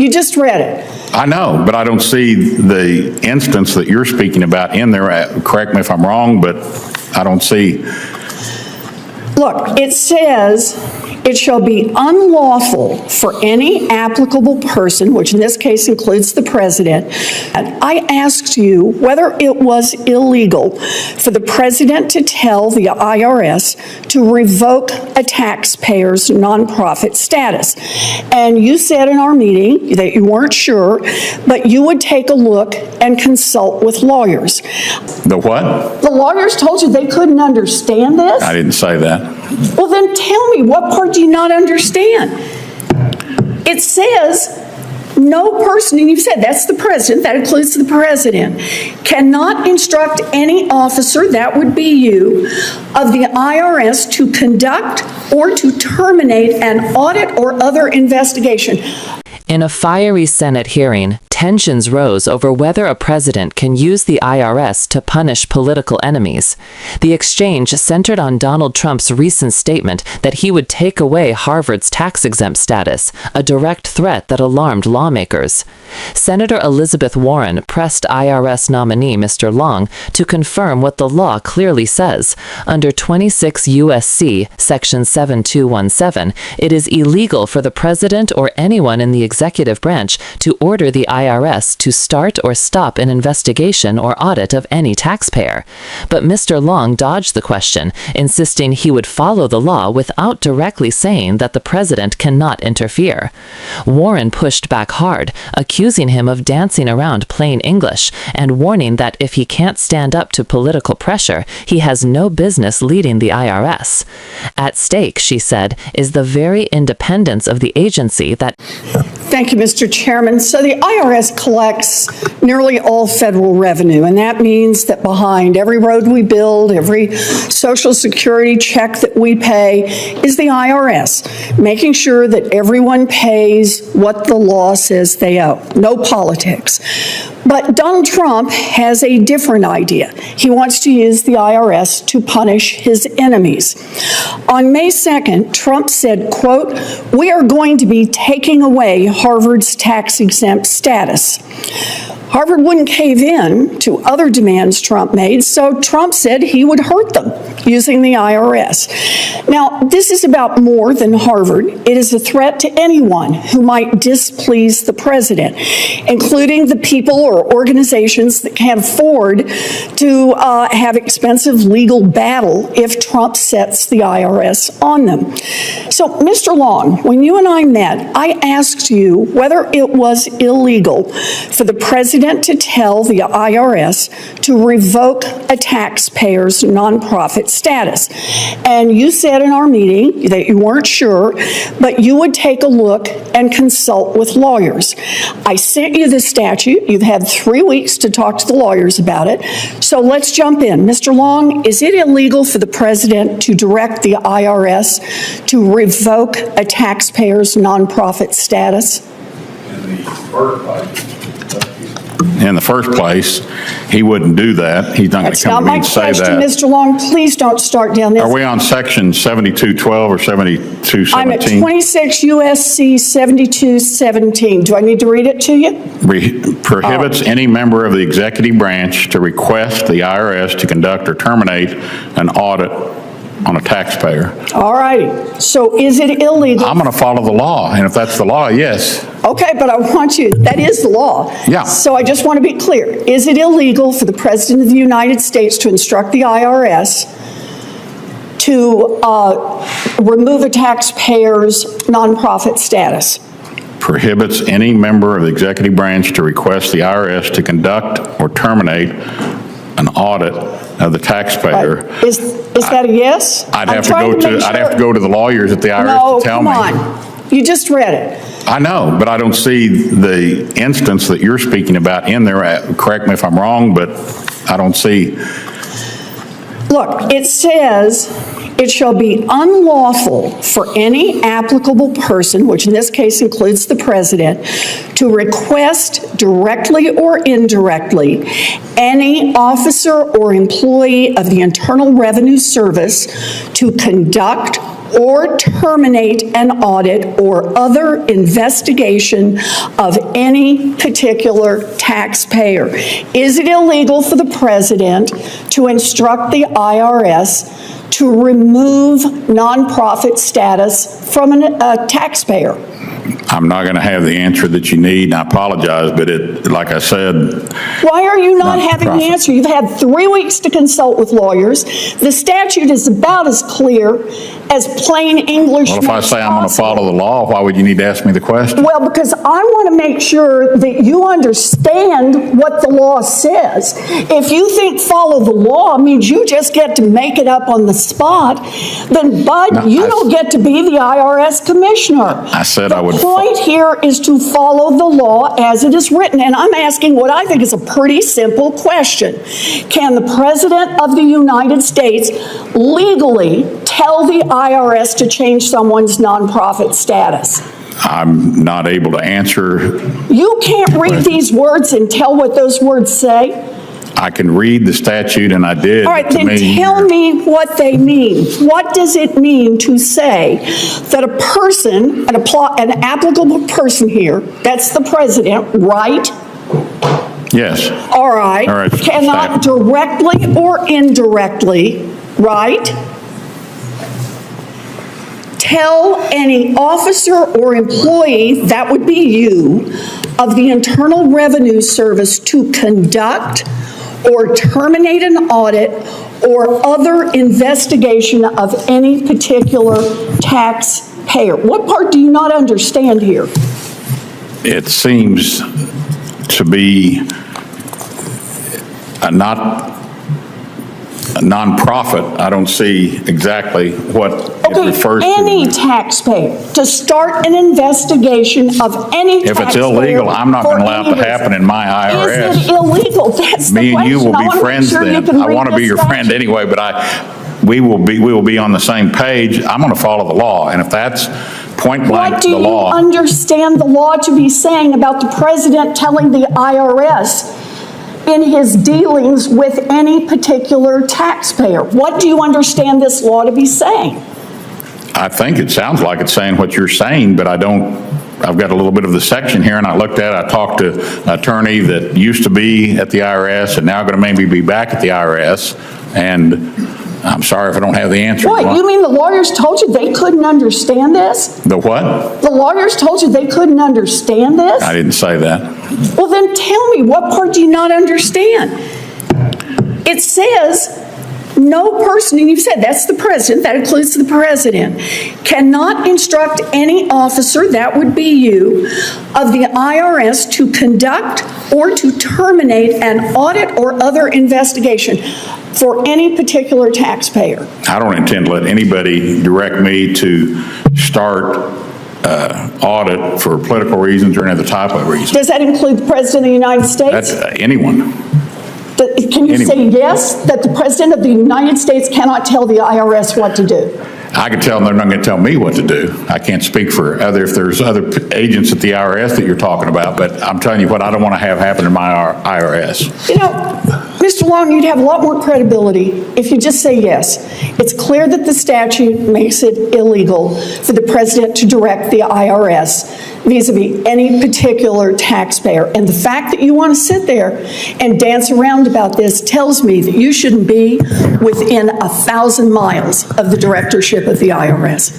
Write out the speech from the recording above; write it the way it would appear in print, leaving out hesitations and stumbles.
You just read it. I know, but I don't see the instance that you're speaking about in there. Correct me if I'm wrong, but I don't see. Look, it says it shall be unlawful for any applicable person, which in this case includes the president. And I asked you whether it was illegal for the president to tell the IRS to revoke a taxpayer's nonprofit status. And you said in our meeting that you weren't sure, but you would take a look and consult with lawyers. The what? The lawyers told you they couldn't understand this? I didn't say that. Well, then tell me, what part do you not understand? It says no person, and you said that's the president, that includes the president, cannot instruct any officer, that would be you, of the IRS to conduct or to terminate an audit or other investigation. In a fiery Senate hearing, tensions rose over whether a president can use the IRS to punish political enemies. The exchange centered on Donald Trump's recent statement that he would take away Harvard's tax-exempt status, a direct threat that alarmed lawmakers. Senator Elizabeth Warren pressed IRS nominee Mr. Long to confirm what the law clearly says. Under 26 U.S.C. Section 7217, it is illegal for the president or anyone in the executive branch to order the IRS to start or stop an investigation or audit of any taxpayer. But Mr. Long dodged the question, insisting he would follow the law without directly saying that the president cannot interfere. Warren pushed back hard, accusing him of dancing around plain English and warning that if he can't stand up to political pressure, he has no business leading the IRS. At stake, she said, is the very independence of the agency that... Thank you, Mr. Chairman. So the IRS collects nearly all federal revenue, and that means that behind every road we build, every Social Security check that we pay is the IRS, making sure that everyone pays what the law says they owe. No politics. But Donald Trump has a different idea. He wants to use the IRS to punish his enemies. On May 2nd, Trump said, quote, "We are going to be taking away Harvard's tax-exempt status." Harvard wouldn't cave in to other demands Trump made, so Trump said he would hurt them using the IRS. Now, this is about more than Harvard. It is a threat to anyone who might displease the president, including the people or organizations that can't afford to have expensive legal battle if Trump sets the IRS on them. So, Mr. Long, when you and I met, I asked you whether it was illegal for the president to tell the IRS to revoke a taxpayer's nonprofit status. And you said in our meeting that you weren't sure, but you would take a look and consult with lawyers. I sent you the statute. You've had 3 weeks to talk to the lawyers about it. So let's jump in. Mr. Long, is it illegal for the president to direct the IRS to revoke a taxpayer's nonprofit status? In the first place, he wouldn't do that. He's not going to come to me and say that. That's not my question, Mr. Long. Please don't start down this. Are we on section 7212 or 7217? I'm at 26 U.S.C. 7217. Do I need to read it to you? Prohibits any member of the executive branch to request the IRS to conduct or terminate an audit on a taxpayer. All righty. So is it illegal? I'm going to follow the law, and if that's the law, yes. Okay, but I want you, that is the law. Yeah. So I just want to be clear. Is it illegal for the President of the United States to instruct the IRS to remove a taxpayer's nonprofit status? Prohibits any member of the executive branch to request the IRS to conduct or terminate an audit of the taxpayer. Is that a yes? I'd have to go to the lawyers at the IRS to tell me. No, come on. You just read it. I know, but I don't see the instance that you're speaking about in there. Correct me if I'm wrong, but I don't see. Look, it says it shall be unlawful for any applicable person, which in this case includes the president, to request directly or indirectly any officer or employee of the Internal Revenue Service to conduct or terminate an audit or other investigation of any particular taxpayer. Is it illegal for the president to instruct the IRS to remove nonprofit status from a taxpayer? I'm not going to have the answer that you need, and I apologize, but like I said. Why are you not having the Nonprofit. answer? You've had 3 weeks to consult with lawyers. The statute is about as clear as plain English Well, if I makes say I'm going to possible. follow the law, why would you need to ask me the question? Well, because I want to make sure that you understand what the law says. If you think follow the law means you just get to make it up on the spot, then, Bud, No, you don't get to be the IRS commissioner. I said I would. The point here is to follow the law as it is written, and I'm asking what I think is a pretty simple question. Can the President of the United States legally tell the IRS to change someone's nonprofit status? I'm not able to answer. You can't read these words and tell what those words say? I can read the statute, and I did. All right, to then me. tell me what they mean. What does it mean to say that a person, an applicable person here, that's the president, right? Yes. All right, All right, cannot stop. directly or indirectly, right? Tell any officer or employee, that would be you, of the Internal Revenue Service to conduct or terminate an audit or other investigation of any particular taxpayer. What part do you not understand here? It seems to be a nonprofit. I don't see exactly what it refers to. Any taxpayer, to start an investigation of any taxpayer. If it's illegal, I'm not going to for allow it any to happen in my IRS. Is it illegal? That's the Me and you will question. I be wanna make friends sure you then. can I read want to be this your friend statute. anyway, but we will be on the same page. I'm going to follow the law, and if that's point blank What do the you law. understand the law to be saying about the president telling the IRS in his dealings with any particular taxpayer? What do you understand this law to be saying? I think it sounds like it's saying what you're saying, but I don't. I've got a little bit of the section here, and I talked to an attorney that used to be at the IRS and now going to maybe be back at the IRS, and I'm sorry if I don't have the answer. What, you mean the lawyers told you they couldn't understand this? The what? The lawyers told you they couldn't understand this? I didn't say that. Well, then tell me, what part do you not understand? It says, no person, and you said that's the president, that includes the president, cannot instruct any officer, that would be you, of the IRS to conduct or to terminate an audit or other investigation for any particular taxpayer. I don't intend to let anybody direct me to start audit for political reasons or any other type of reason. Does that include the President of the United States? That's anyone. Can you say anyone. yes, that the President of the United States cannot tell the IRS what to do? I can tell them they're not going to tell me what to do. I can't speak for if there's other agents at the IRS that you're talking about, but I'm telling you what I don't want to have happen in my IRS. You know, Mr. Long, you'd have a lot more credibility if you just say yes. It's clear that the statute makes it illegal for the president to direct the IRS vis-a-vis any particular taxpayer. And the fact that you want to sit there and dance around about this tells me that you shouldn't be within 1,000 miles of the directorship of the IRS.